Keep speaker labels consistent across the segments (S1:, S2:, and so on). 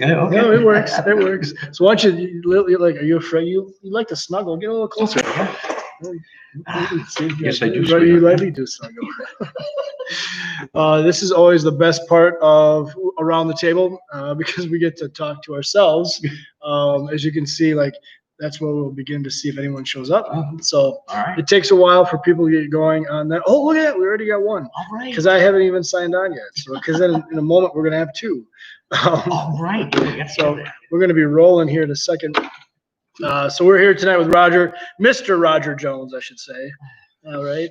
S1: Yeah, okay.
S2: No, it works. It works. So why don't you like? Are you afraid? You like to snuggle? Get a little closer. See,
S1: Yes, I do,
S2: Right, you
S1: sweetheart.
S2: let me do snuggle. This is always the best part of around the table because we get to talk to ourselves. As you can see, like that's where we'll begin to see if anyone shows up. So
S1: All right.
S2: it takes a while for people to get going on that. Oh, look at that! We already got one.
S1: All right.
S2: Because I haven't even signed on yet. So because then in a moment we're gonna have two.
S1: All right.
S2: So we're gonna be rolling here in a second. So we're here tonight with Roger, Mr. Roger Jones, I should say. All right.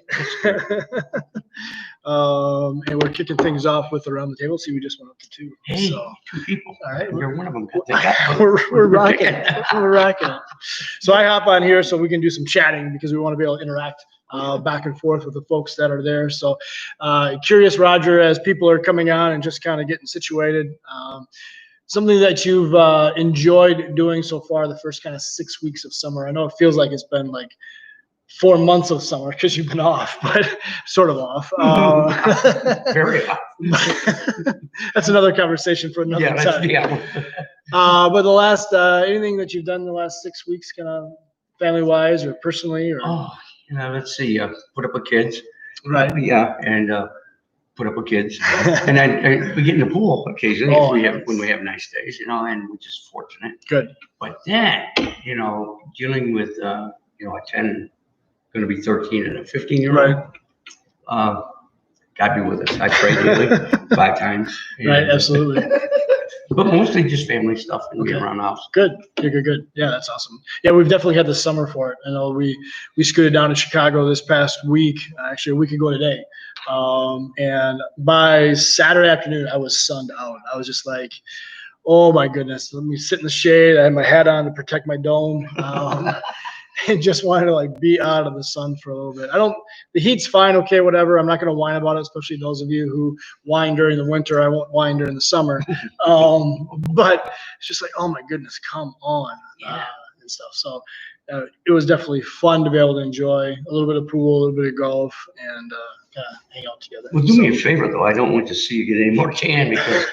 S2: And we're kicking things off with around the table. See, we just went up to two.
S1: Hey,
S2: So,
S1: 2 people.
S2: all right.
S1: You're one of them.
S2: We're rocking it. We're rocking it. So I hop on here so we can do some chatting because we want to be able to interact back and forth with the folks that are there. So curious, Roger, as people are coming on and just kind of getting situated, something that you've enjoyed doing so far the first kind of 6 weeks of summer. I know it feels like it's been like 4 months of summer because you've been off, but sort of off.
S1: Very off.
S2: That's another conversation for another time.
S1: Yeah.
S2: But the last, anything that you've done the last 6 weeks, kind of family-wise or personally, or
S1: Oh, let's see. Put up with kids.
S2: right?
S1: Yeah, and put up with kids, and then we get in the pool occasionally
S2: Oh,
S1: when we have nice days, and we're just fortunate.
S2: Good.
S1: But then, dealing with a 10, going to be 13, and a 15-year-old.
S2: Right.
S1: God be with us. I pray daily 5 times.
S2: Right. Absolutely.
S1: But mostly just family stuff and being around the house.
S2: Good. Good. Yeah, that's awesome. Yeah, we've definitely had the summer for it. I know we scooted down to Chicago this past week, actually a week ago today. And by Saturday afternoon, I was sunned out. I was just like, oh my goodness, let me sit in the shade. I had my hat on to protect my dome. And just wanted to like be out of the sun for a little bit. The heat's fine. Okay, whatever. I'm not going to whine about it, especially those of you who whine during the winter. I won't whine during the summer. But it's just like, oh my goodness, come on. And stuff. So it was definitely fun to be able to enjoy a little bit of pool, a little bit of golf, and kind of hang out together.
S1: Well, do me a favor though. I don't want to see you get any more tan because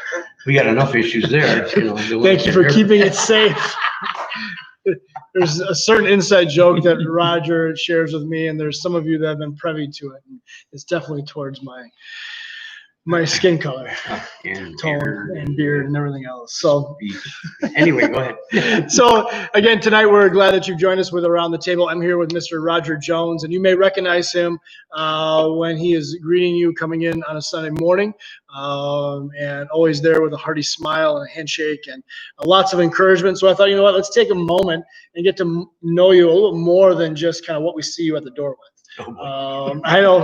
S1: we got enough issues there.
S2: Thank you for keeping it safe. There's a certain inside joke that Roger shares with me, and there's some of you that have been privy to it. And it's definitely towards my skin color,
S1: and
S2: tone, and beard, and everything else. So
S1: anyway, go ahead.
S2: So again, tonight we're glad that you've joined us with Around the Table. I'm here with Mr. Roger Jones, and you may recognize him when he is greeting you coming in on a Sunday morning, and always there with a hearty smile and a handshake and lots of encouragement. So I thought, you know what, let's take a moment and get to know you a little more than just kind of what we see you at the door with. I know,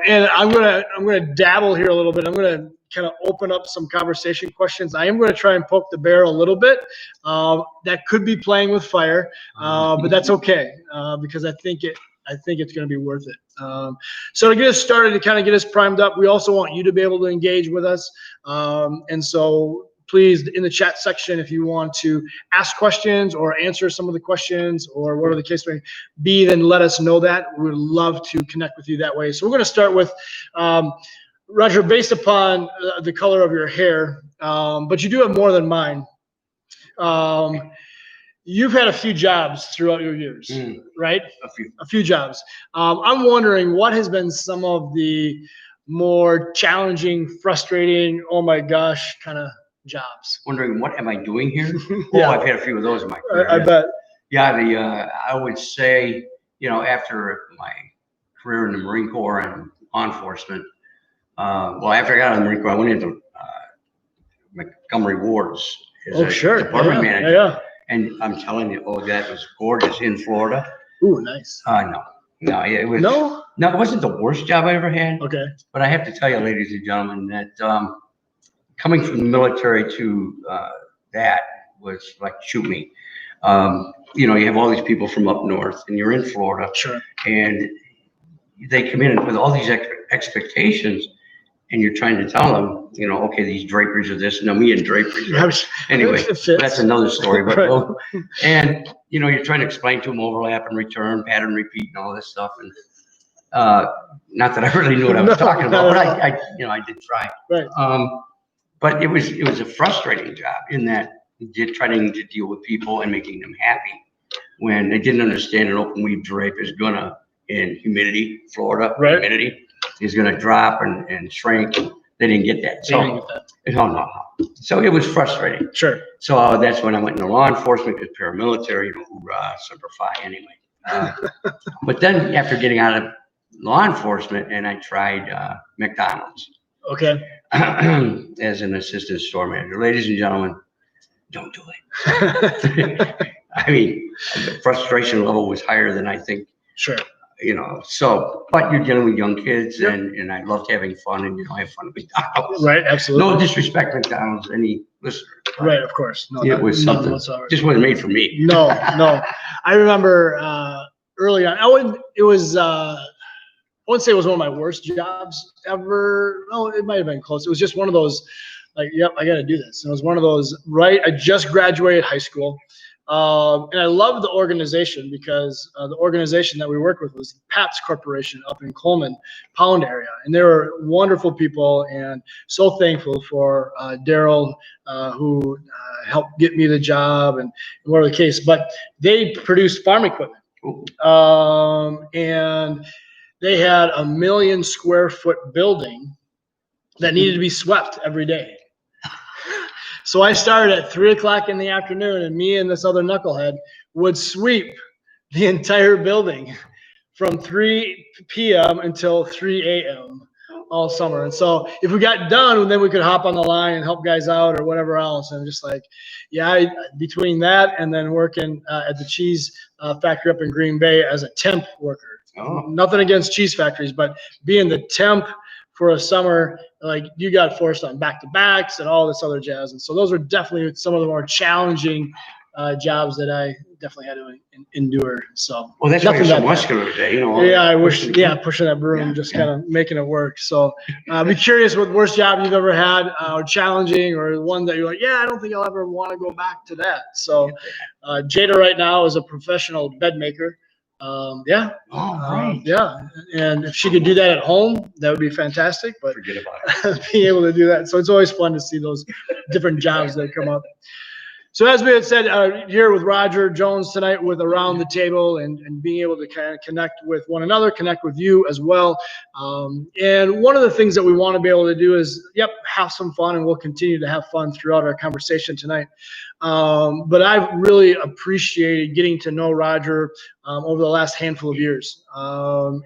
S2: and I'm gonna dabble here a little bit. I'm gonna kind of open up some conversation questions. I am going to try and poke the bear a little bit. That could be playing with fire, but that's okay because I think it's going to be worth it. So to get us started, to kind of get us primed up, we also want you to be able to engage with us, and so. Please, in the chat section, if you want to ask questions or answer some of the questions or whatever the case may be, then let us know that. We would love to connect with you that way. So we're going to start with, Roger, based upon the color of your hair, but you do have more than mine. You've had a few jobs throughout your years, right? A few jobs. I'm wondering what has been some of the more challenging, frustrating, oh my gosh, kind of jobs.
S1: Wondering what am I doing here?
S2: Yeah.
S1: Oh, I've had a few of those in my career.
S2: I bet.
S1: Yeah, I would say, after my career in the Marine Corps and law enforcement, after I got out of the Marine Corps, I went into Montgomery Wards as a department manager.
S2: Yeah.
S1: And I'm telling you, that was gorgeous in Florida.
S2: Ooh, nice.
S1: No, it was. No, it wasn't the worst job I ever had.
S2: Okay.
S1: But I have to tell you, ladies and gentlemen, that coming from the military to that was like, shoot me. You have all these people from up north, and you're in Florida.
S2: Sure.
S1: And they come in with all these expectations, and you're trying to tell them, okay, these draperies are this, me and draperies. Right? Anyway, that's another story. But
S2: right.
S1: And you're trying to explain to them overlap and return, pattern, repeat, and all this stuff. And not that I really knew what I was talking about, but I did try.
S2: Right.
S1: but it was a frustrating job in that you're trying to deal with people and making them happy when they didn't understand an open weave drape is gonna, in humidity, Florida,
S2: Right.
S1: humidity is gonna drop and shrink. They didn't get that. So, no. So it was frustrating.
S2: Sure.
S1: So that's when I went into law enforcement, because paramilitary, hoorah, Semper Fi, anyway. But then after getting out of law enforcement, and I tried McDonald's
S2: Okay.
S1: as an assistant store manager. Ladies and gentlemen, don't do it. I mean, the frustration level was higher than I think.
S2: Sure.
S1: So, but you're dealing with young kids,
S2: Yep.
S1: and I loved having fun, and have fun at McDonald's.
S2: Right. Absolutely.
S1: No disrespect, McDonald's, any listener.
S2: Right. Of course. No,
S1: It was
S2: none
S1: something.
S2: whatsoever.
S1: Just wasn't made for me.
S2: No. I remember early on. I wouldn't say it was one of my worst jobs ever. No, it might have been close. It was just one of those, like, yep, I got to do this. And it was one of those, right? I just graduated high school. And I loved the organization because the organization that we worked with was Pabst Corporation up in Coleman Pound area. And they were wonderful people, and so thankful for Daryl, who helped get me the job and whatever the case. But they produced farm equipment. And they had a 1 million square foot building that needed to be swept every day. So I started at 3:00 in the afternoon, and me and this other knucklehead would sweep the entire building from 3 p.m. until 3 a.m. all summer. And so if we got done, then we could hop on the line and help guys out or whatever else. And just like, yeah, between that and then working at the cheese factory up in Green Bay as a temp worker.
S1: Oh.
S2: Nothing against cheese factories, but being the temp for a summer, like, you got forced on back-to-backs and all this other jazz. And so those were definitely some of the more challenging jobs that I definitely had to endure. So,
S1: well, that's why you're
S2: nothing
S1: so
S2: that bad.
S1: muscular today.
S2: Yeah, I wish. Yeah, pushing that broom,
S1: Yeah,
S2: just
S1: yeah.
S2: kind of making it work. So, be curious what worst job you've ever had, or challenging, or one that you're like, yeah, I don't think I'll ever want to go back to that. So, Jada right now is a professional bed maker. Yeah.
S1: Oh, right.
S2: Yeah, and if she could do that at home, that would be fantastic. But
S1: Forget about it.
S2: being able to do that, so it's always fun to see those different jobs that come up. So as we had said, here with Roger Jones tonight with Around the Table, and being able to kind of connect with one another, connect with you as well. And one of the things that we want to be able to do is, have some fun, and we'll continue to have fun throughout our conversation tonight. But I've really appreciated getting to know Roger over the last handful of years,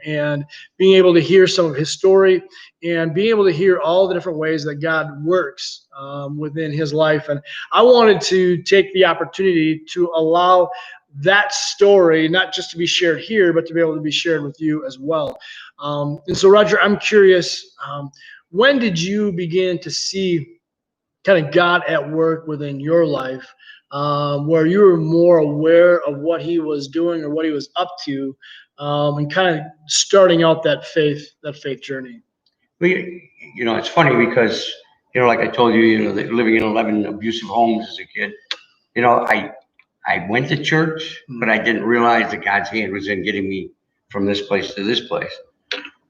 S2: and being able to hear some of his story, and being able to hear all the different ways that God works within his life. And I wanted to take the opportunity to allow that story not just to be shared here, but to be able to be shared with you as well. And so, Roger, I'm curious, when did you begin to see kind of God at work within your life, where you were more aware of what he was doing or what he was up to, and kind of starting out that faith journey?
S1: Well, it's funny because, like I told you, that living in 11 abusive homes as a kid, I went to church, but I didn't realize that God's hand was in getting me from this place to this place,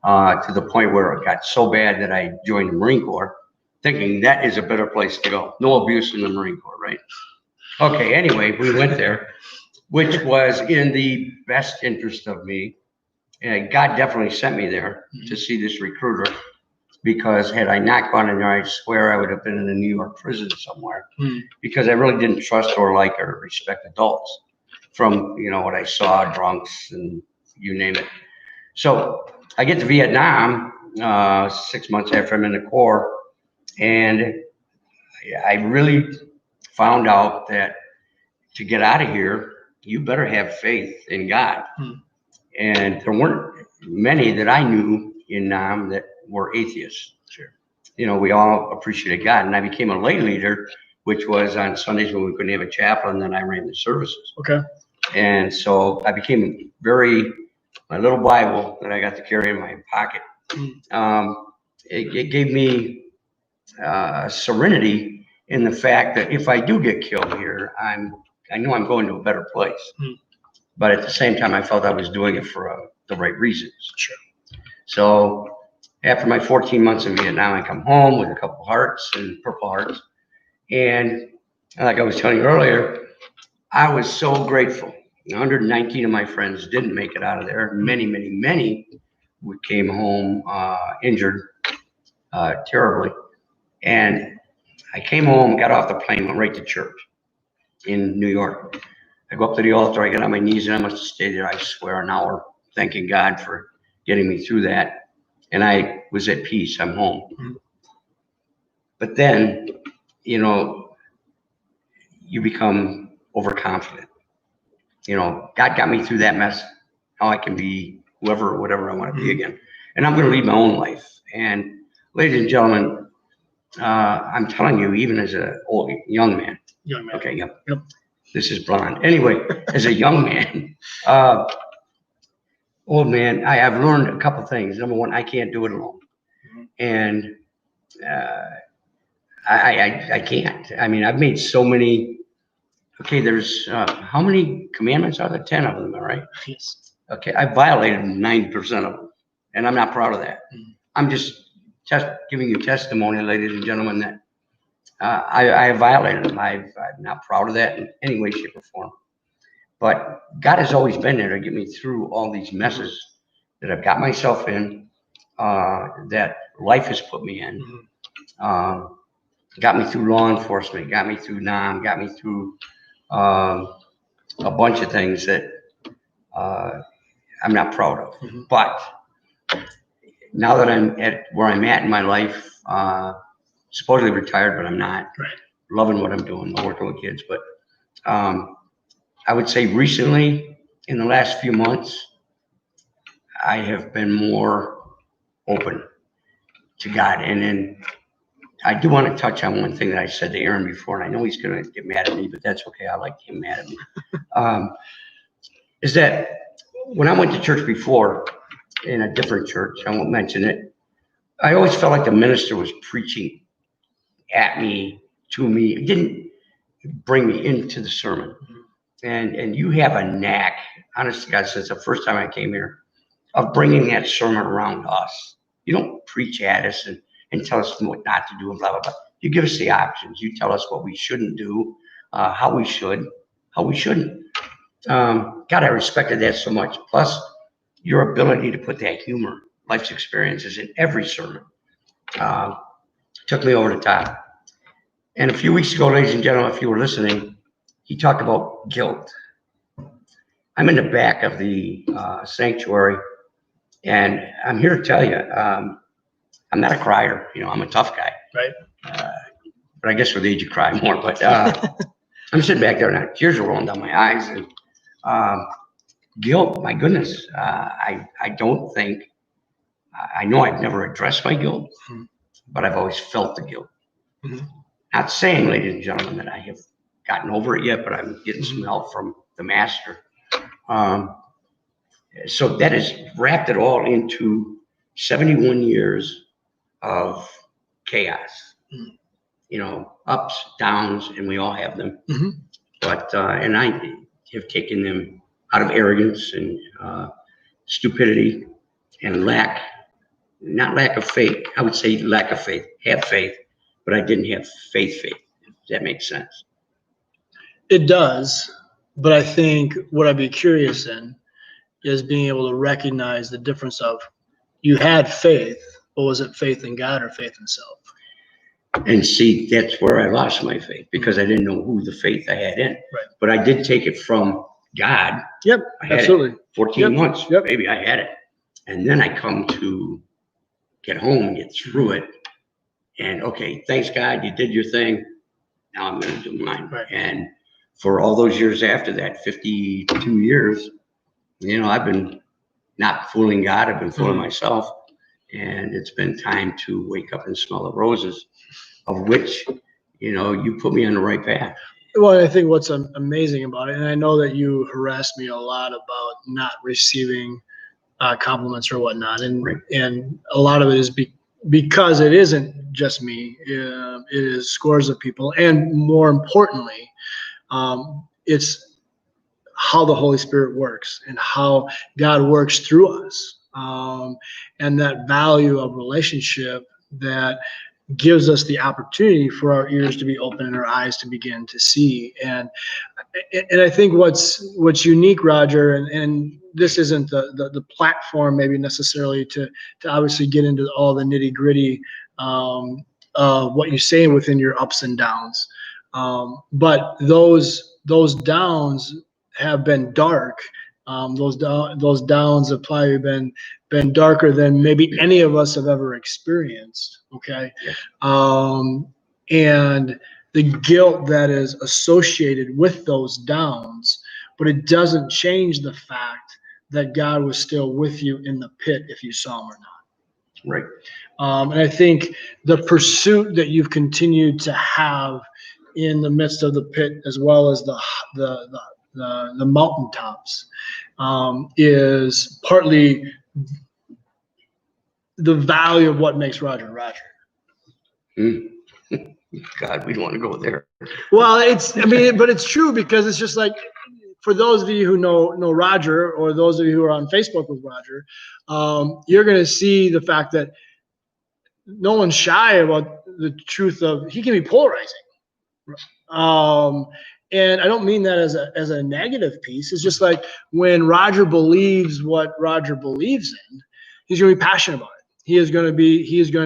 S1: to the point where it got so bad that I joined the Marine Corps, thinking that is a better place to go. No abuse in the Marine Corps, right? Okay, anyway, we went there, which was in the best interest of me. And God definitely sent me there to see this recruiter, because had I not gone in there, I swear I would have been in a New York prison somewhere, because I really didn't trust or like or respect adults from, what I saw, drunks and you name it. So I get to Vietnam 6 months after I'm in the Corps, and I really found out that to get out of here, you better have faith in God. And there weren't many that I knew in Nam that were atheists.
S2: Sure.
S1: We all appreciated God. And I became a lay leader, which was on Sundays when we couldn't have a chaplain, then I ran the services.
S2: Okay.
S1: And so I became my little Bible that I got to carry in my pocket. It gave me serenity in the fact that if I do get killed here, I know I'm going to a better place. But at the same time, I felt I was doing it for the right reasons.
S2: Sure.
S1: So after my 14 months in Vietnam, I come home with a couple hearts and Purple Hearts. And like I was telling you earlier, I was so grateful. 119 of my friends didn't make it out of there. Many came home injured terribly. And I came home, got off the plane, went right to church in New York. I go up to the altar, I get on my knees, and I must have stayed there, I swear, an hour, thanking God for getting me through that. And I was at peace. I'm home. Mm-hmm. But then, you know, you become overconfident. You know, God got me through that mess. Now I can be whoever or whatever I want to be again. And I'm going to lead my own life. And ladies and gentlemen, I'm telling you, even as a young man. Okay, yep. This is blonde. Anyway, as a young man, old man, I've learned a couple things. Number one, I can't do it alone. And I can't. I mean, I've made so many. Okay, there's how many commandments are there? 10 of them, am I right?
S2: Yes.
S1: Okay, I violated 90% of them, and I'm not proud of that. I'm just giving you testimony, ladies and gentlemen, that I have violated them. I'm not proud of that in any way, shape, or form. But God has always been there to get me through all these messes that I've got myself in, that life has put me in. Got me through law enforcement, got me through NOM, got me through a bunch of things that I'm not proud of. But now that I'm at where I'm at in my life, supposedly retired, but I'm not.
S2: Right.
S1: Loving what I'm doing, working with kids. But I would say recently, in the last few months, I have been more open to God. And then I do want to touch on one thing that I said to Aaron before, and I know he's going to get mad at me, but that's okay. I like him mad at me. Is that when I went to church before, in a different church, I won't mention it, I always felt like the minister was preaching at me, to me. It didn't bring me into the sermon. And you have a knack, honest to God, since the first time I came here, of bringing that sermon around us. You don't preach at us and tell us what not to do and blah, blah, blah. You give us the options. You tell us what we shouldn't do, how we should, how we shouldn't. God, I respected that so much. Plus, your ability to put that humor, life's experiences in every sermon, took me over the top. And a few weeks ago, ladies and gentlemen, if you were listening, he talked about guilt. I'm in the back of the sanctuary, and I'm here to tell you, I'm not a crier. You know, I'm a tough guy.
S2: Right.
S1: But I guess with age you cry more. But I'm sitting back there, and tears are rolling down my eyes. And guilt, my goodness, I don't think, I know I've never addressed my guilt, but I've always felt the guilt. Not saying, ladies and gentlemen, that I have gotten over it yet, but I'm getting some help from the master. So that has wrapped it all into 71 years of chaos. You know, ups, downs, and we all have them. But and I have taken them out of arrogance and stupidity and not lack of faith. I would say lack of faith. Have faith, but I didn't have faith. If that makes sense.
S2: It does, but I think what I'd be curious in is being able to recognize the difference of you had faith, but was it faith in God or faith in self?
S1: And see, that's where I lost my faith because I didn't know who the faith I had in.
S2: Right.
S1: But I did take it from God.
S2: Yep, absolutely.
S1: 14 months, maybe I had it. And then I come to get home and get through it. And okay, thanks God, you did your thing. Now I'm going to do mine.
S2: Right.
S1: And for all those years after that, 52 years, you know, I've been not fooling God. I've been fooling myself. And it's been time to wake up and smell the roses, of which, you know, you put me on the right path.
S2: Well, I think what's amazing about it, and I know that you harassed me a lot about not receiving compliments or whatnot, and
S1: Right.
S2: And a lot of it is because it isn't just me. It is scores of people, and more importantly, it's how the Holy Spirit works and how God works through us. and that value of relationship that gives us the opportunity for our ears to be open and our eyes to begin to see. And I think what's unique, Roger, and this isn't the platform maybe necessarily to obviously get into all the nitty gritty of what you say within your ups and downs. But those downs have been dark. Those downs have probably been darker than maybe any of us have ever experienced. Okay. And the guilt that is associated with those downs, but it doesn't change the fact that God was still with you in the pit if you saw him or not.
S1: Right.
S2: And I think the pursuit that you've continued to have in the midst of the pit, as well as the mountaintops, is partly the value of what makes Roger Roger.
S1: God, we don't want to go there.
S2: Well, but it's true, because it's just like, for those of you who know Roger, or those of you who are on Facebook with Roger, you're going to see the fact that no one's shy about the truth of he can be polarizing. And I don't mean that as a negative piece. It's just like when Roger believes what Roger believes in, he's going to be passionate about it. He is going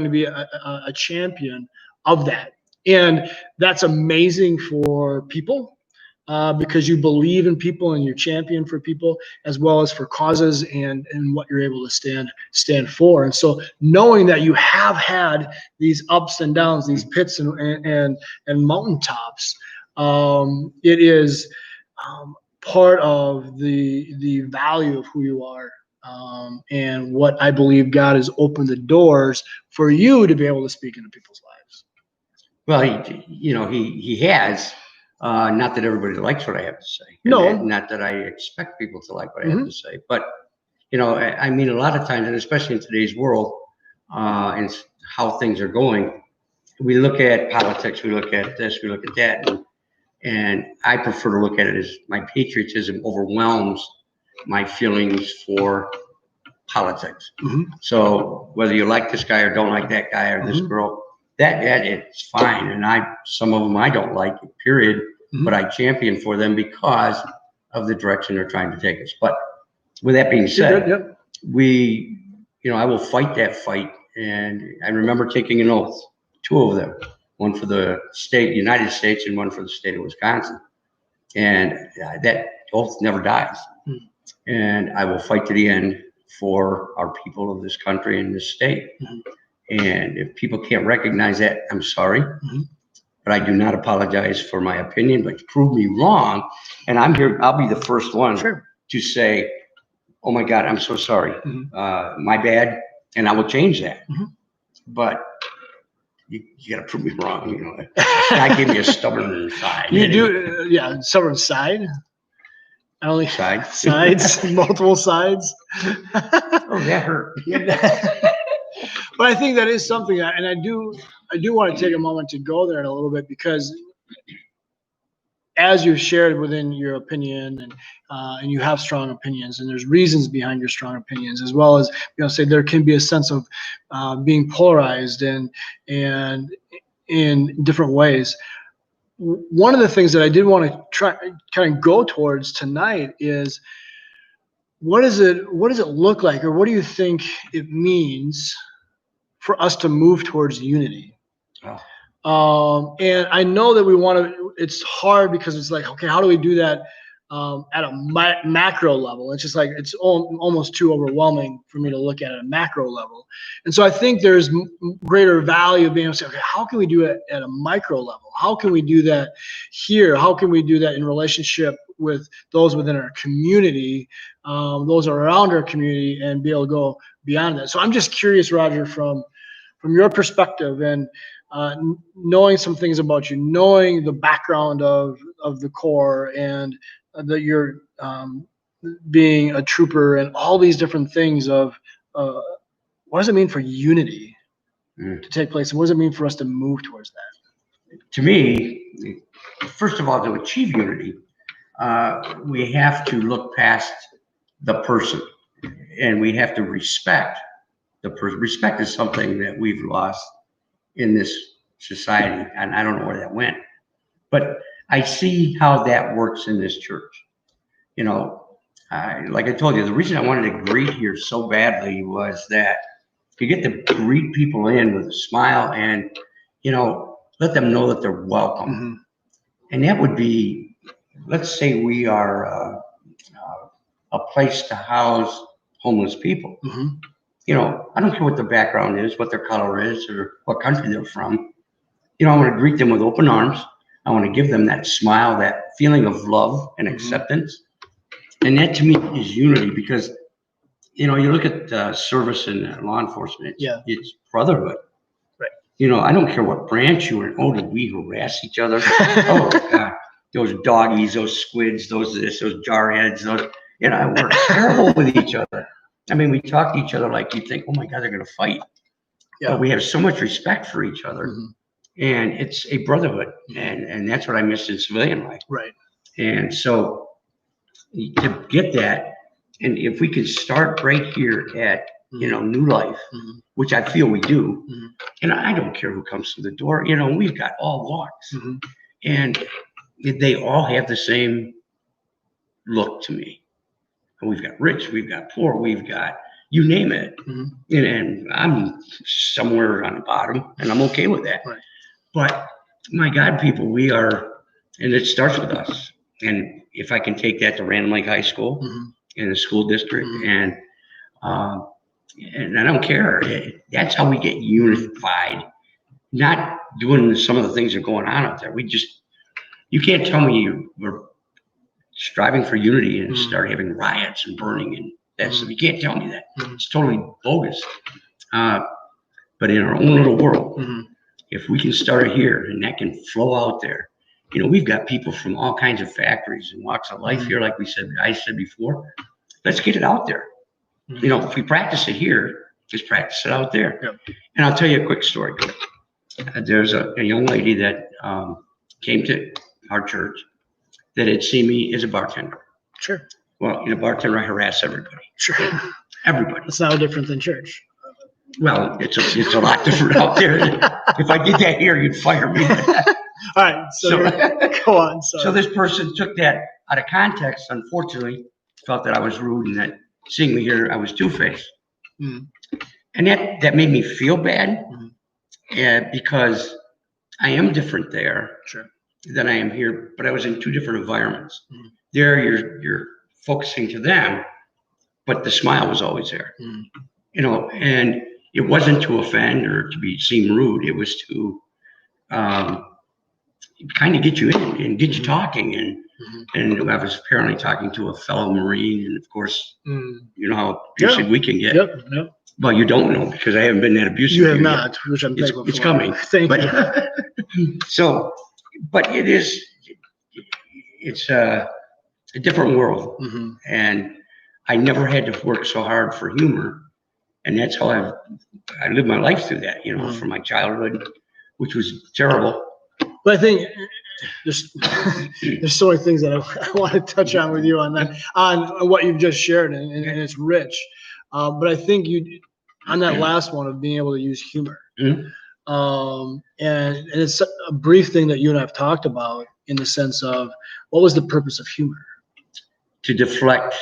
S2: to be a champion of that. And that's amazing for people, because you believe in people and you're champion for people, as well as for causes and what you're able to stand for. And so knowing that you have had these ups and downs, these pits and mountaintops, it is part of the value of who you are, and what I believe God has opened the doors for you to be able to speak into people's lives.
S1: Well, he has. Not that everybody likes what I have to say.
S2: No.
S1: Not that I expect people to like what I have to say. But, I mean, a lot of times, and especially in today's world, and how things are going, we look at politics, we look at this, we look at that. And I prefer to look at it as my patriotism overwhelms my feelings for politics. So whether you like this guy or don't like that guy or this girl, that it's fine. And some of them I don't like, period, but I champion for them because of the direction they're trying to take us. But with that being said, I will fight that fight. And I remember taking an oath, 2 of them, one for the United States and one for the state of Wisconsin. And that oath never dies. And I will fight to the end for our people of this country and this state. And if people can't recognize that, I'm sorry, but I do not apologize for my opinion, but prove me wrong. And I'm here, I'll be the first one to say, oh my God, I'm so sorry. My bad. And I will change that. But you got to prove me wrong. God gave me a stubborn side.
S2: You do, stubborn side. I only sides, multiple sides.
S1: Oh, that hurt.
S2: But I think that is something, and I do want to take a moment to go there in a little bit, because as you've shared within your opinion, and you have strong opinions, and there's reasons behind your strong opinions, as well as say there can be a sense of being polarized and in different ways. One of the things that I did want to try kind of go towards tonight is, what does it look like, or what do you think it means for us to move towards unity? And I know that we want to, it's hard because it's like, okay, how do we do that at a macro level? It's just like, it's almost too overwhelming for me to look at a macro level. And so I think there's greater value of being able to say, okay, how can we do it at a micro level? How can we do that here? How can we do that in relationship with those within our community, those around our community, and be able to go beyond that? So I'm just curious, Roger, from your perspective, and knowing some things about you, knowing the background of the Corps, and that you're being a trooper, and all these different things of what does it mean for unity to take place, and what does it mean for us to move towards that?
S1: To me, first of all, to achieve unity, we have to look past the person. and we have to respect respect is something that we've lost in this society, and I don't know where that went, but I see how that works in this church. You know, like I told you, the reason I wanted to greet here so badly was that you get to greet people in with a smile and, let them know that they're welcome.
S2: Mm-hmm.
S1: And that would be, let's say we are a place to house homeless people.
S2: Mm-hmm.
S1: I don't care what their background is, what their color is, or what country they're from. I want to greet them with open arms. I want to give them that smile, that feeling of love and acceptance. And that to me is unity, because, you look at service and law enforcement, it's brotherhood.
S2: Right.
S1: I don't care what branch you're in. Oh, did we harass each other? Oh, God. Those doggies, those squids, those jarheads, we're terrible with each other. I mean, we talk to each other like you think, oh my God, they're going to fight.
S2: Yeah.
S1: But we have so much respect for each other.
S2: Mm-hmm.
S1: And it's a brotherhood. And that's what I missed in civilian life.
S2: Right.
S1: And so to get that, and if we could start right here at, New Life, which I feel we do, and I don't care who comes through the door, we've got all walks. And they all have the same look to me. And we've got rich, we've got poor, we've got, you name it. And I'm somewhere on the bottom, and I'm okay with that.
S2: Right.
S1: But my God, people, we are, and it starts with us. And if I can take that to Random Lake High School in the school district, and I don't care. That's how we get unified. Not doing some of the things that are going on out there. You can't tell me we're striving for unity and start having riots and burning, and you can't tell me that. It's totally bogus. But in our own little world, if we can start it here and that can flow out there, we've got people from all kinds of factories and walks of life here, like I said before. Let's get it out there. If we practice it here, just practice it out there.
S2: Yep.
S1: And I'll tell you a quick story. There's a young lady that came to our church that had seen me as a bartender.
S2: Sure.
S1: Well, bartender, I harass everybody.
S2: Sure.
S1: Everybody.
S2: It's no different than church.
S1: Well, it's a lot different out there. If I did that here, you'd fire me.
S2: All right. So go on. Sorry.
S1: So this person took that out of context, unfortunately, felt that I was rude and that seeing me here, I was two-faced. And that made me feel bad because I am different there than I am here, but I was in two different environments. There, you're focusing to them, but the smile was always there. And it wasn't to offend or to seem rude. It was to kind of get you in and get you talking. And I was apparently talking to a fellow Marine, and of course, you know how abusive we can get.
S2: Yep.
S1: Well, you don't know because I haven't been that abusive.
S2: You have not, which I'm thankful for.
S1: It's coming.
S2: Thank you.
S1: So, but it's a different world, and I never had to work so hard for humor, and that's how I lived my life through that. From my childhood, which was terrible.
S2: But I think there's so many things that I want to touch on with you on that, on what you've just shared, and it's rich. But I think on that last one of being able to use humor, and it's a brief thing that you and I have talked about in the sense of what was the purpose of humor?
S1: To deflect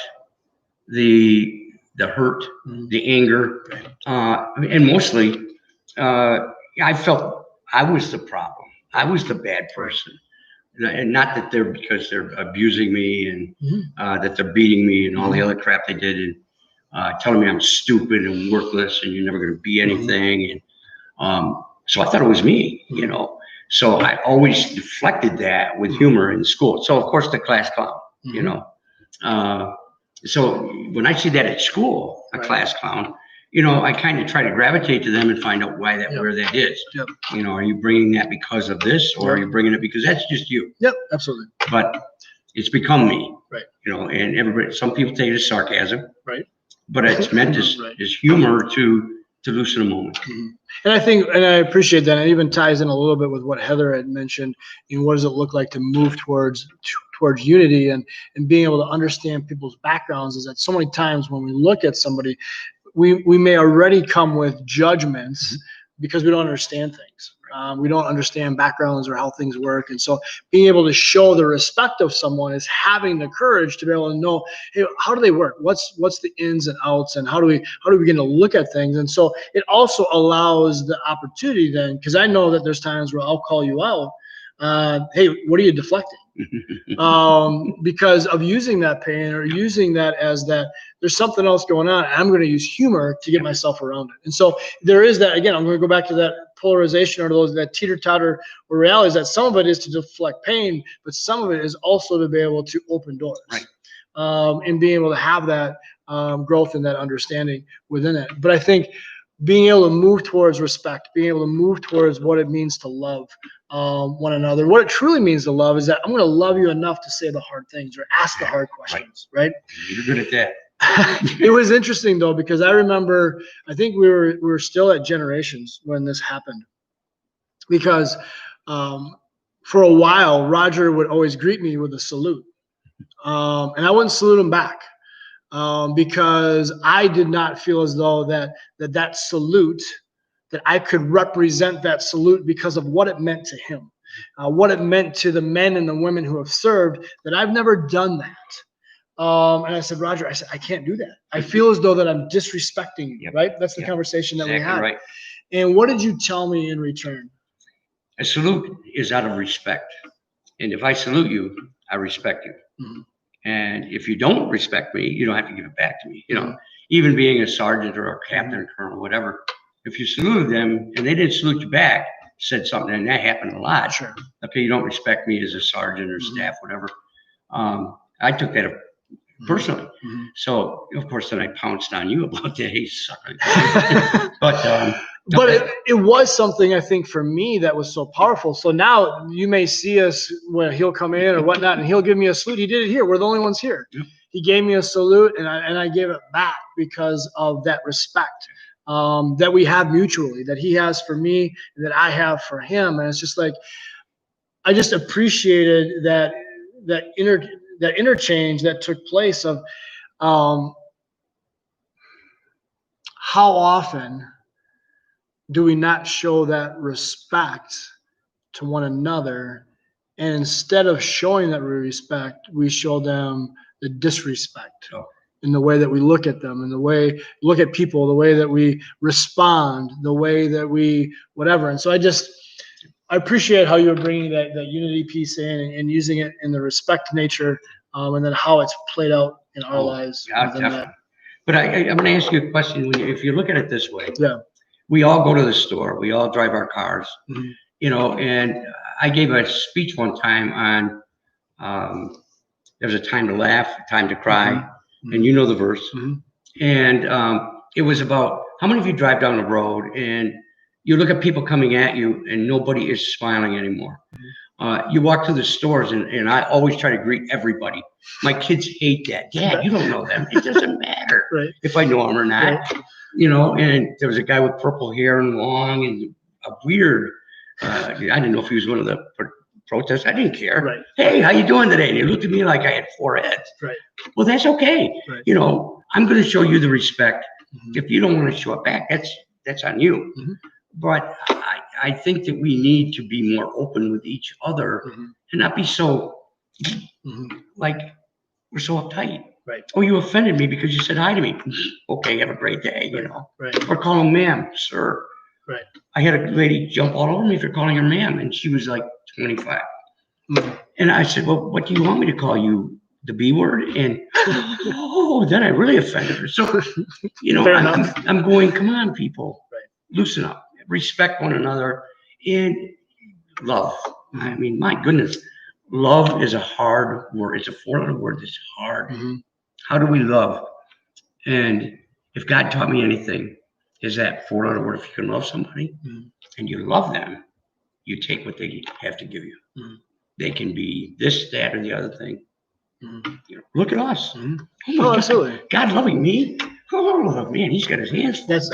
S1: the hurt, the anger, and mostly, I felt I was the problem. I was the bad person, and not that because they're abusing me and that they're beating me and all the other crap they did and telling me I'm stupid and worthless and you're never going to be anything. And so I thought it was me, So I always deflected that with humor in school. So of course the class clown, So when I see that at school, a class clown, I kind of try to gravitate to them and find out where that is.
S2: Yep.
S1: Are you bringing that because of this, or are you bringing it because that's just you?
S2: Yep, absolutely.
S1: But it's become me.
S2: Right.
S1: And everybody, some people take it as sarcasm.
S2: Right.
S1: But it's meant as humor to loosen a moment.
S2: And I think, and I appreciate that. It even ties in a little bit with what Heather had mentioned. What does it look like to move towards towards unity and being able to understand people's backgrounds is that so many times when we look at somebody, we may already come with judgments because we don't understand things. We don't understand backgrounds or how things work. And so being able to show the respect of someone is having the courage to be able to know, hey, how do they work? What's the ins and outs, and how do we begin to look at things? And so it also allows the opportunity then, because I know that there's times where I'll call you out. Hey, what are you deflecting? Because of using that pain or using that as that there's something else going on. I'm going to use humor to get myself around it. And so there is that, again, I'm going to go back to that polarization or that teeter-totter where reality is that some of it is to deflect pain, but some of it is also to be able to open doors.
S1: Right.
S2: And being able to have that growth and that understanding within it. But I think being able to move towards respect, being able to move towards what it means to love one another. What it truly means to love is that I'm going to love you enough to say the hard things or ask the hard questions, right?
S1: You're good at that.
S2: It was interesting though, because I remember, I think we were still at Generations when this happened, because for a while, Roger would always greet me with a salute. And I wouldn't salute him back. Because I did not feel as though that salute, that I could represent that salute because of what it meant to him, what it meant to the men and the women who have served, that I've never done that. And I said, Roger, I can't do that. I feel as though that I'm disrespecting you, right? That's the conversation that we had. Right. And what did you tell me in return?
S1: A salute is out of respect. And if I salute you, I respect you. Mm-hmm. And if you don't respect me, you don't have to give it back to me. You know, even being a sergeant or a captain or colonel, whatever, if you saluted them and they didn't salute you back, said something, and that happened a lot. Sure. Okay, you don't respect me as a sergeant or staff, whatever. I took that personally. Mm-hmm. So, of course, then I pounced on you about that. Hey, sucker.
S2: But it was something, I think, for me that was so powerful. So now you may see us when he'll come in or whatnot, and he'll give me a salute. He did it here. We're the only ones here. Yep. He gave me a salute, and I gave it back because of that respect that we have mutually, that he has for me and that I have for him. And it's just like, I just appreciated that interchange that took place of how often do we not show that respect to one another? And instead of showing that we respect, we show them the disrespect in the way that we look at them, in the way we look at people, the way that we respond, the way that we whatever. And so I appreciate how you're bringing that unity piece in and using it in the respect nature, and then how it's played out in our lives.
S1: But I'm going to ask you a question. If you look at it this way, we all go to the store. We all drive our cars, you know, and I gave a speech one time on there's a time to laugh, a time to cry, and you know the verse. And it was about how many of you drive down the road and you look at people coming at you and nobody is smiling anymore. You walk to the stores and I always try to greet everybody. My kids hate that. Dad, you don't know them. It doesn't matter if I know them or not. You know, and there was a guy with purple hair and long and a weird, I didn't know if he was one of the protesters. I didn't care. Hey, how you doing today? And he looked at me like I had 4 heads. Well, that's okay. You know, I'm going to show you the respect. If you don't want to show it back, that's on you. But I think that we need to be more open with each other and not be so like we're so uptight. Oh, you offended me because you said hi to me. Okay, have a great day, you know. Or call him ma'am, sir. I had a lady jump all over me for calling her ma'am, and she was like 25. And I said, well, what do you want me to call you? The B word? And then I really offended her. So, you know, I'm going, come on, people, loosen up, respect one another, and love. I mean, my goodness, love is a hard word. It's a 4-letter word that's hard. How do we love? And if God taught me anything, is that 4-letter word. If you can love somebody and you love them, you take what they have to give you. They can be this, that, or the other thing. You know, look at us.
S2: Oh, absolutely.
S1: God loving me. Oh, man, he's got his hands.
S2: That's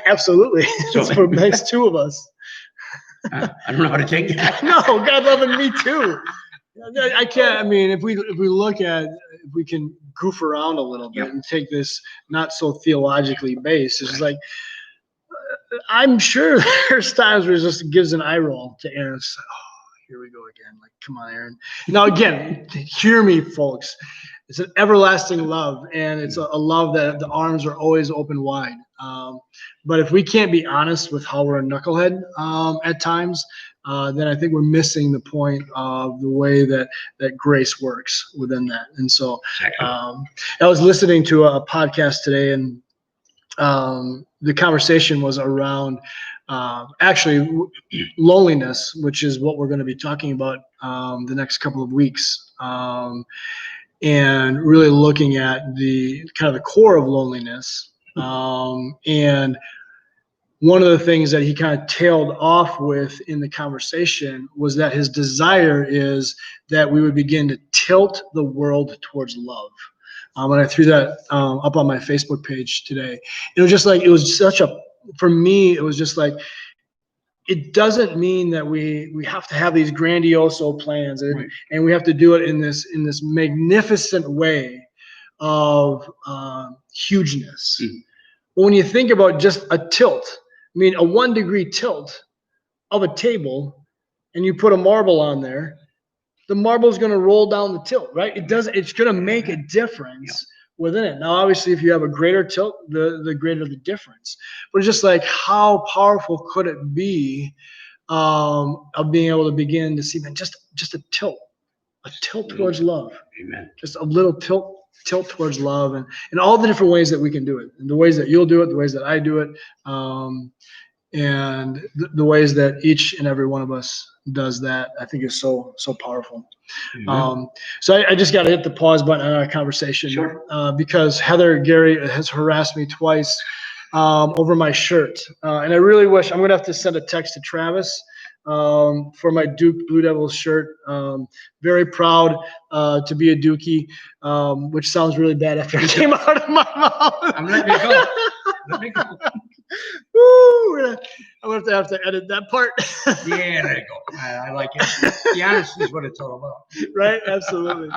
S2: absolutely. So, that's 2 of us.
S1: I don't know how to take that.
S2: No, God loving me too. I can't. I mean, if we look at, if we can goof around a little bit
S1: Yep.
S2: and take this not so theologically based, it's just like, I'm sure there's times where it just gives an eye roll to Aaron. It's like, oh, here we go again. Like, come on, Aaron. Now, again, hear me, folks. It's an everlasting love, and it's a love that the arms are always open wide. But if we can't be honest with how we're a knucklehead at times, then I think we're missing the point of the way that grace works within that. And so I was listening to a podcast today, and the conversation was around actually loneliness, which is what we're going to be talking about the next couple of weeks, and really looking at the kind of the core of loneliness. And one of the things that he kind of tailed off with in the conversation was that his desire is that we would begin to tilt the world towards love. And I threw that up on my Facebook page today. It was just like, it was such a, for me, it was just like, it doesn't mean that we have to have these grandiose plans, and,
S1: Right.
S2: and we have to do it in this magnificent way of hugeness.
S1: Mm.
S2: But when you think about just a tilt, I mean, a 1 degree tilt of a table, and you put a marble on there, the marble is going to roll down the tilt, right? It's going to make a difference within it. Now, obviously, if you have a greater tilt, the greater the difference. But it's just like, how powerful could it be of being able to begin to see, man, just a tilt towards love.
S1: Amen.
S2: Just a little tilt towards love, and all the different ways that we can do it, and the ways that you'll do it, the ways that I do it, and the ways that each and every one of us does that, I think is so powerful. So I just got to hit the pause button on our conversation.
S1: Sure.
S2: Because Heather Gary has harassed me twice over my shirt, and I really wish, I'm gonna have to send a text to Travis for my Duke Blue Devils shirt. Very proud to be a Dookie, which sounds really bad after it came out of my mouth.
S1: I'm letting you go. Let me go.
S2: Woo, I'm gonna have to edit that part.
S1: Yeah, there you go. I like it. The honesty is what it's all about.
S2: Right? Absolutely.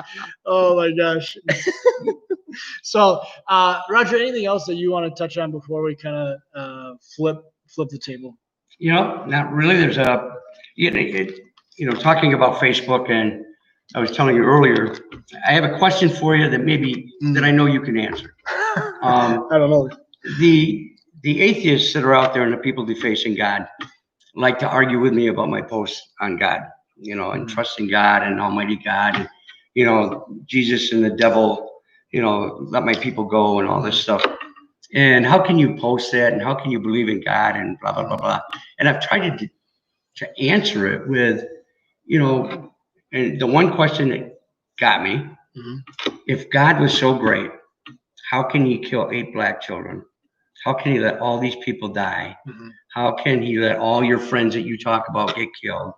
S2: Oh my gosh. So, Roger, anything else that you want to touch on before we kind of flip the table?
S1: You know, not really. There's talking about Facebook, and I was telling you earlier, I have a question for you that maybe that I know you can answer.
S2: I don't know.
S1: The atheists that are out there and the people defacing God like to argue with me about my posts on God, and trusting God and Almighty God, and, Jesus and the devil, let my people go and all this stuff. And how can you post that? And how can you believe in God and blah, blah, blah, blah. And I've tried to answer it with, and the one question that got me, if God was so great, how can he kill 8 black children? How can he let all these people die? How can he let all your friends that you talk about get killed?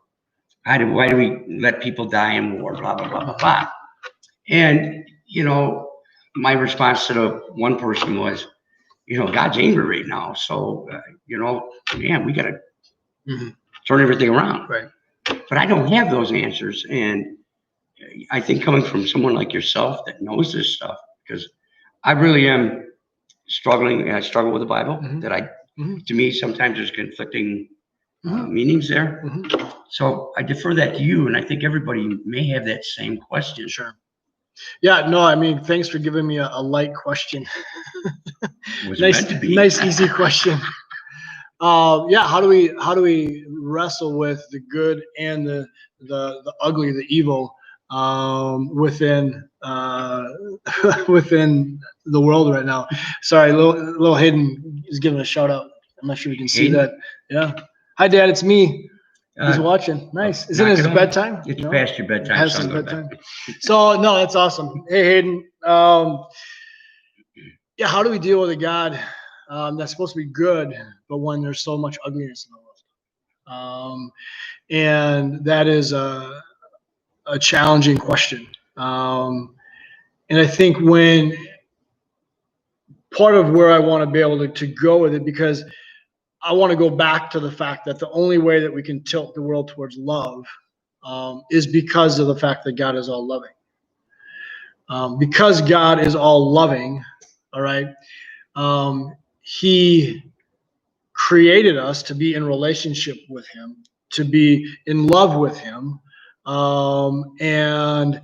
S1: Why do we let people die in war? Blah, blah, blah, blah, blah. And, my response to the one person was, God's angry right now. So, man, we got to turn everything around.
S2: Right.
S1: But I don't have those answers. And I think coming from someone like yourself that knows this stuff, because I really am struggling. I struggle with the Bible. That to me, sometimes there's conflicting meanings there. So I defer that to you. And I think everybody may have that same question.
S2: Sure. Yeah, no, I mean, thanks for giving me a light question. Nice, easy question. How do we wrestle with the good and the ugly, the evil within within the world right now? Sorry, little Hayden is giving a shout out. I'm not sure you can see that. Yeah. Hi, Dad. It's me. He's watching. Nice. Isn't it his bedtime?
S1: It's past your bedtime.
S2: Past his bedtime. So no, that's awesome. Hey, Hayden. How do we deal with a God that's supposed to be good, but when there's so much ugliness in the world? And that is a challenging question. And I think when part of where I want to be able to go with it, because I want to go back to the fact that the only way that we can tilt the world towards love is because of the fact that God is all loving. Because God is all loving, all right, he created us to be in relationship with him, to be in love with him, and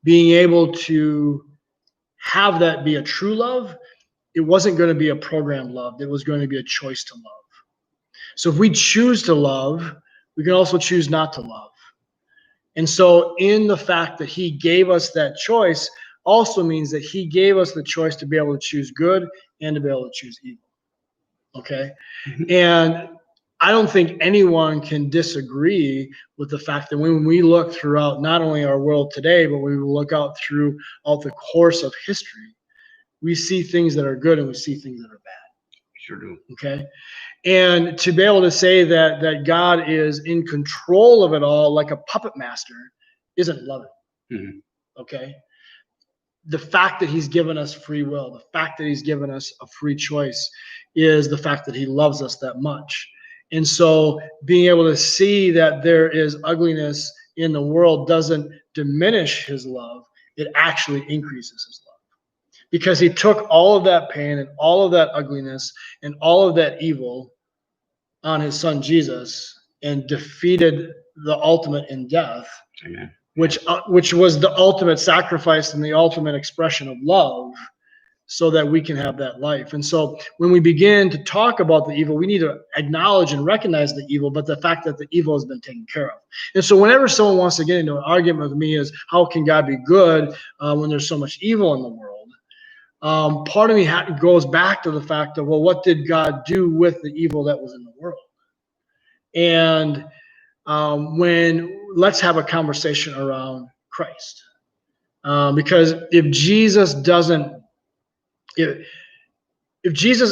S2: being able to have that be a true love. It wasn't going to be a programmed love. It was going to be a choice to love. So if we choose to love, we can also choose not to love. And so in the fact that he gave us that choice also means that he gave us the choice to be able to choose good and to be able to choose evil. Okay?
S1: Mhm.
S2: And I don't think anyone can disagree with the fact that when we look throughout not only our world today, but we look out throughout the course of history, we see things that are good and we see things that are bad.
S1: Sure do.
S2: Okay? And to be able to say that God is in control of it all like a puppet master isn't loving.
S1: Mhm.
S2: Okay? The fact that he's given us free will, the fact that he's given us a free choice is the fact that he loves us that much. And so being able to see that there is ugliness in the world doesn't diminish his love, it actually increases his love. Because he took all of that pain and all of that ugliness and all of that evil on his son Jesus and defeated the ultimate in death,
S1: Amen.
S2: which was the ultimate sacrifice and the ultimate expression of love, so that we can have that life. And so when we begin to talk about the evil, we need to acknowledge and recognize the evil, but the fact that the evil has been taken care of. And so whenever someone wants to get into an argument with me is, how can God be good when there's so much evil in the world? Part of me goes back to the fact of, well, what did God do with the evil that was in the world? And let's have a conversation around Christ. Because if Jesus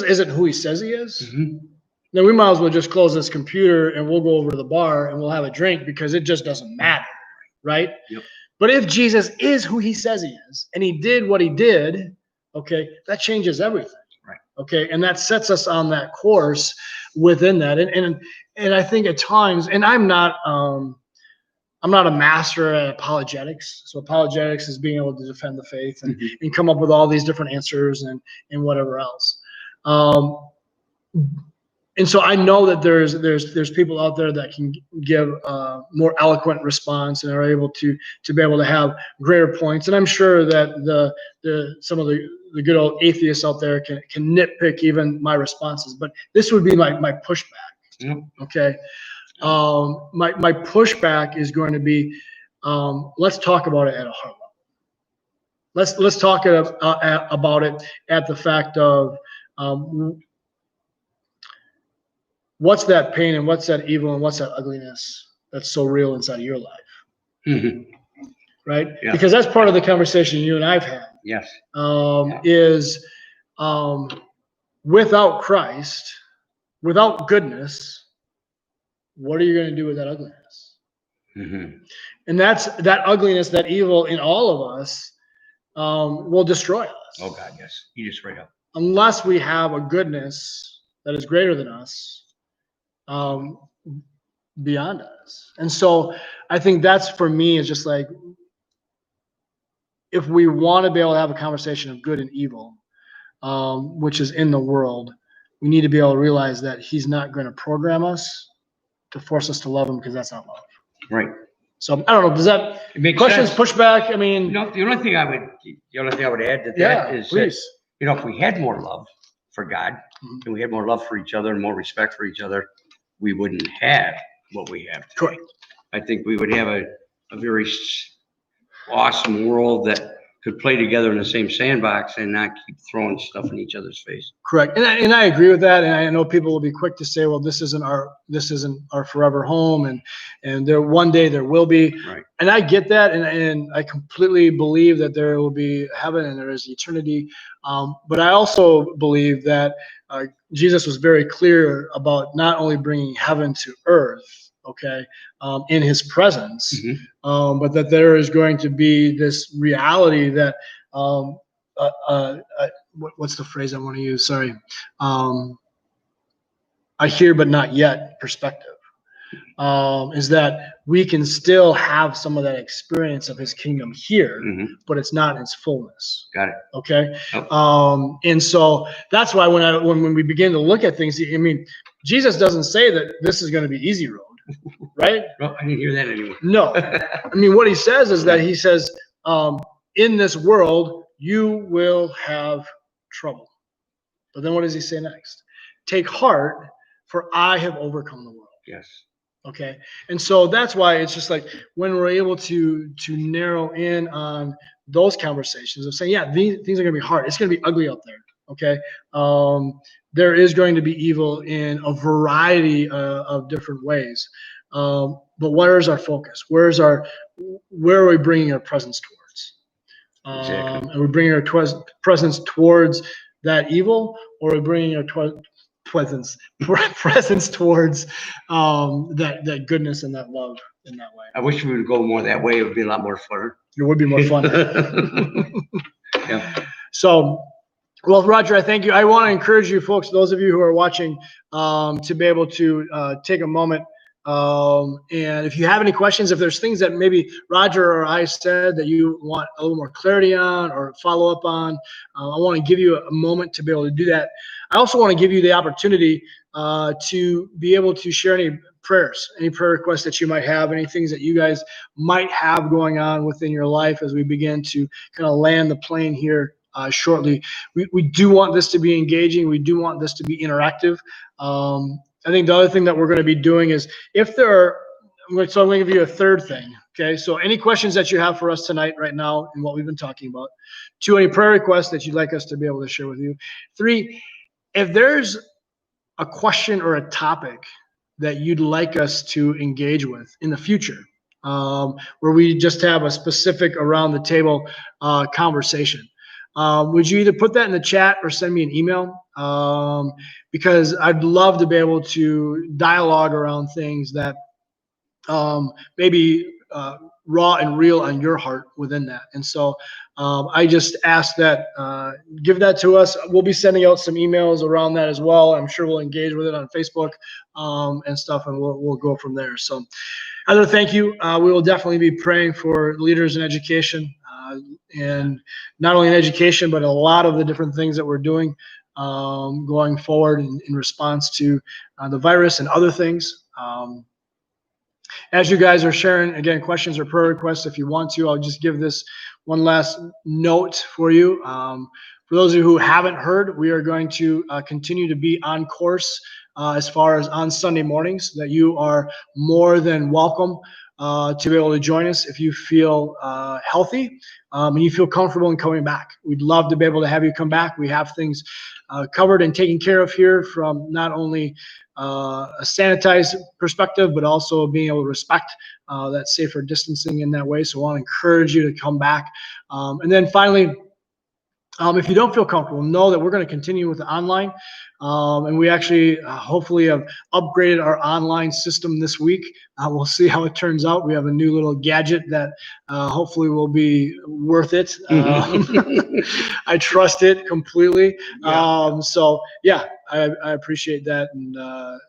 S2: isn't who he says he is,
S1: Mhm.
S2: then we might as well just close this computer and we'll go over to the bar and we'll have a drink, because it just doesn't matter, right?
S1: Yep.
S2: But if Jesus is who he says he is and he did what he did, okay, that changes everything.
S1: Right.
S2: Okay, and that sets us on that course within that. And I think at times, and I'm not a master at apologetics. So apologetics is being able to defend the faith and,
S1: Mhm.
S2: and come up with all these different answers and whatever else. And so I know that there's people out there that can give a more eloquent response and are able to be able to have greater points. And I'm sure that some of the good old atheists out there can nitpick even my responses. But this would be my pushback.
S1: Yep.
S2: Okay. My pushback is going to be, let's talk about it at a heart level. Let's talk about it at the fact of what's that pain and what's that evil and what's that ugliness that's so real inside of your life,
S1: Mhm.
S2: right?
S1: Yeah.
S2: Because that's part of the conversation you and I've had.
S1: Yes.
S2: Is without Christ, without goodness, what are you going to do with that ugliness?
S1: Mhm.
S2: And that ugliness, that evil in all of us will destroy us.
S1: Oh God, yes. You just straight up.
S2: Unless we have a goodness that is greater than us, beyond us. And so I think that's, for me, is just like, if we want to be able to have a conversation of good and evil, which is in the world, we need to be able to realize that he's not going to program us to force us to love him, because that's not love.
S1: Right.
S2: So I don't know. Does that
S1: It makes
S2: questions,
S1: sense.
S2: pushback? I mean,
S1: No, the only thing I would add to that
S2: yeah,
S1: is that,
S2: please.
S1: if we had more love for God
S2: Mhm.
S1: and we had more love for each other and more respect for each other, we wouldn't have what we have today.
S2: Correct.
S1: I think we would have a very awesome world that could play together in the same sandbox and not keep throwing stuff in each other's face.
S2: Correct. And I agree with that. And I know people will be quick to say, well, this isn't our forever home. And there, one day there will be.
S1: Right.
S2: And I get that. And I completely believe that there will be heaven and there is eternity. But I also believe that Jesus was very clear about not only bringing heaven to earth, okay, in his presence,
S1: Mhm.
S2: but that there is going to be this reality that, what's the phrase I want to use? Sorry. I hear but not yet perspective. is that we can still have some of that experience of his kingdom here, but it's not in its fullness.
S1: Got it.
S2: Okay.
S1: Oh.
S2: And so that's why when we begin to look at things, I mean, Jesus doesn't say that this is going to be easy road, right?
S1: Well, I didn't hear that anymore.
S2: No. I mean, what he says is that he says, in this world, you will have trouble. But then what does he say next? Take heart, for I have overcome the world.
S1: Yes.
S2: Okay. And so that's why it's just like when we're able to narrow in on those conversations of saying, yeah, these things are going to be hard. It's going to be ugly out there. Okay. There is going to be evil in a variety of different ways. But where is our focus? Where are we bringing our presence towards?
S1: Exactly.
S2: And we're bringing our presence towards that evil, or are we bringing our presence towards that goodness and that love in that way?
S1: I wish we would go more that way. It would be a lot more fun.
S2: It would be more fun.
S1: Yeah.
S2: So, well, Roger, I thank you. I want to encourage you folks, those of you who are watching, to be able to take a moment. And if you have any questions, if there's things that maybe Roger or I said that you want a little more clarity on or follow up on, I want to give you a moment to be able to do that. I also want to give you the opportunity to be able to share any prayers, any prayer requests that you might have, any things that you guys might have going on within your life as we begin to kind of land the plane here shortly. We do want this to be engaging. We do want this to be interactive. I think the other thing that we're going to be doing is if there are, so I'm going to give you a third thing. Okay. So any questions that you have for us tonight, right now, and what we've been talking about. 2, any prayer requests that you'd like us to be able to share with you. 3, if there's a question or a topic that you'd like us to engage with in the future, where we just have a specific around the table conversation. Would you either put that in the chat or send me an email? Because I'd love to be able to dialogue around things that maybe raw and real on your heart within that. And so I just ask that give that to us. We'll be sending out some emails around that as well. I'm sure we'll engage with it on Facebook and stuff, and we'll go from there. So Heather, thank you. We will definitely be praying for leaders in education, and not only in education, but a lot of the different things that we're doing going forward in response to the virus and other things. As you guys are sharing, again, questions or prayer requests, if you want to, I'll just give this one last note for you. For those of you who haven't heard, we are going to continue to be on course as far as on Sunday mornings, that you are more than welcome to be able to join us if you feel healthy and you feel comfortable in coming back. We'd love to be able to have you come back. We have things covered and taken care of here from not only a sanitized perspective, but also being able to respect that safer distancing in that way. So I want to encourage you to come back. And then finally, if you don't feel comfortable, know that we're going to continue with the online. And we actually hopefully have upgraded our online system this week. We'll see how it turns out. We have a new little gadget that hopefully will be worth it. I trust it completely.
S1: Yeah.
S2: So yeah, I appreciate that. And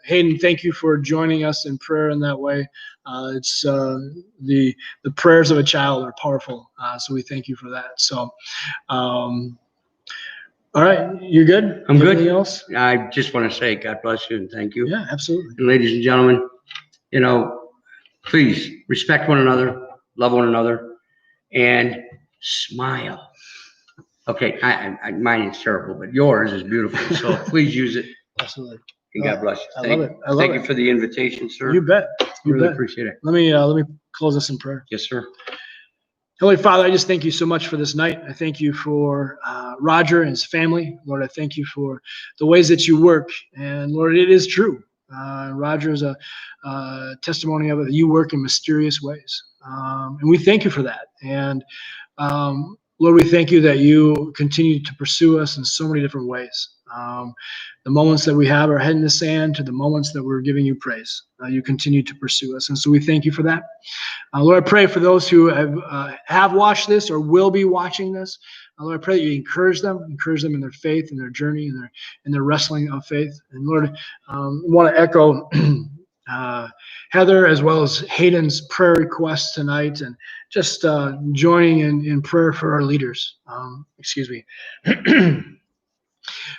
S2: Hayden, thank you for joining us in prayer in that way. It's the prayers of a child are powerful. So we thank you for that. So, all right, you good?
S1: I'm good.
S2: Anything else?
S1: I just want to say God bless you and thank you.
S2: Yeah, absolutely.
S1: And ladies and gentlemen, please respect one another, love one another, and smile. Okay, mine is terrible, but yours is beautiful. So please use it.
S2: Absolutely.
S1: And God bless you.
S2: I love it. I love
S1: Thank
S2: it.
S1: you for the invitation, sir.
S2: You bet. You
S1: really
S2: bet.
S1: appreciate it.
S2: Let me close us in prayer.
S1: Yes, sir.
S2: Holy Father, I just thank you so much for this night. I thank you for Roger and his family. Lord, I thank you for the ways that you work. And Lord, it is true. Roger is a testimony of it. You work in mysterious ways. And we thank you for that. And Lord, we thank you that you continue to pursue us in so many different ways. The moments that we have our head in the sand to the moments that we're giving you praise. You continue to pursue us. And so we thank you for that. Lord, I pray for those who have watched this or will be watching this. Lord, I pray that you encourage them in their faith, in their journey, in their wrestling of faith. And Lord, I want to echo Heather, as well as Hayden's prayer requests tonight, and just joining in prayer for our leaders. Excuse me.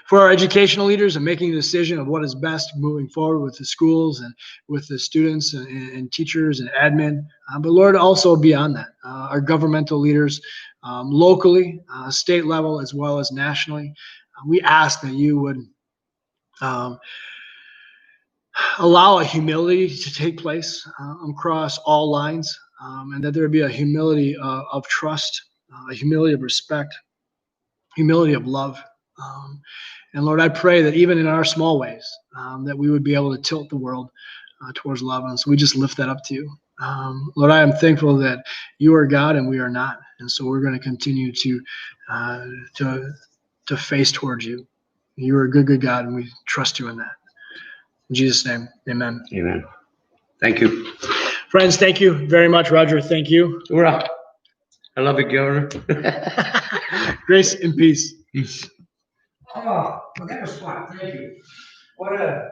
S2: For our educational leaders and making a decision of what is best moving forward with the schools and with the students and teachers and admin. But Lord, also beyond that, our governmental leaders locally, state level, as well as nationally. We ask that you would allow a humility to take place across all lines, and that there would be a humility of trust, a humility of respect, humility of love. And Lord, I pray that even in our small ways, that we would be able to tilt the world towards love. And so we just lift that up to you. Lord, I am thankful that you are God and we are not. And so we're going to continue to face towards you. You are a good God, and we trust you in that. In Jesus' name, amen.
S1: Amen. Thank you.
S2: Friends, thank you very much. Roger, thank you.
S1: Hoorah. I love you, Governor.
S2: Grace and peace.
S1: Peace. Oh, well, that was fun. Thank you. What a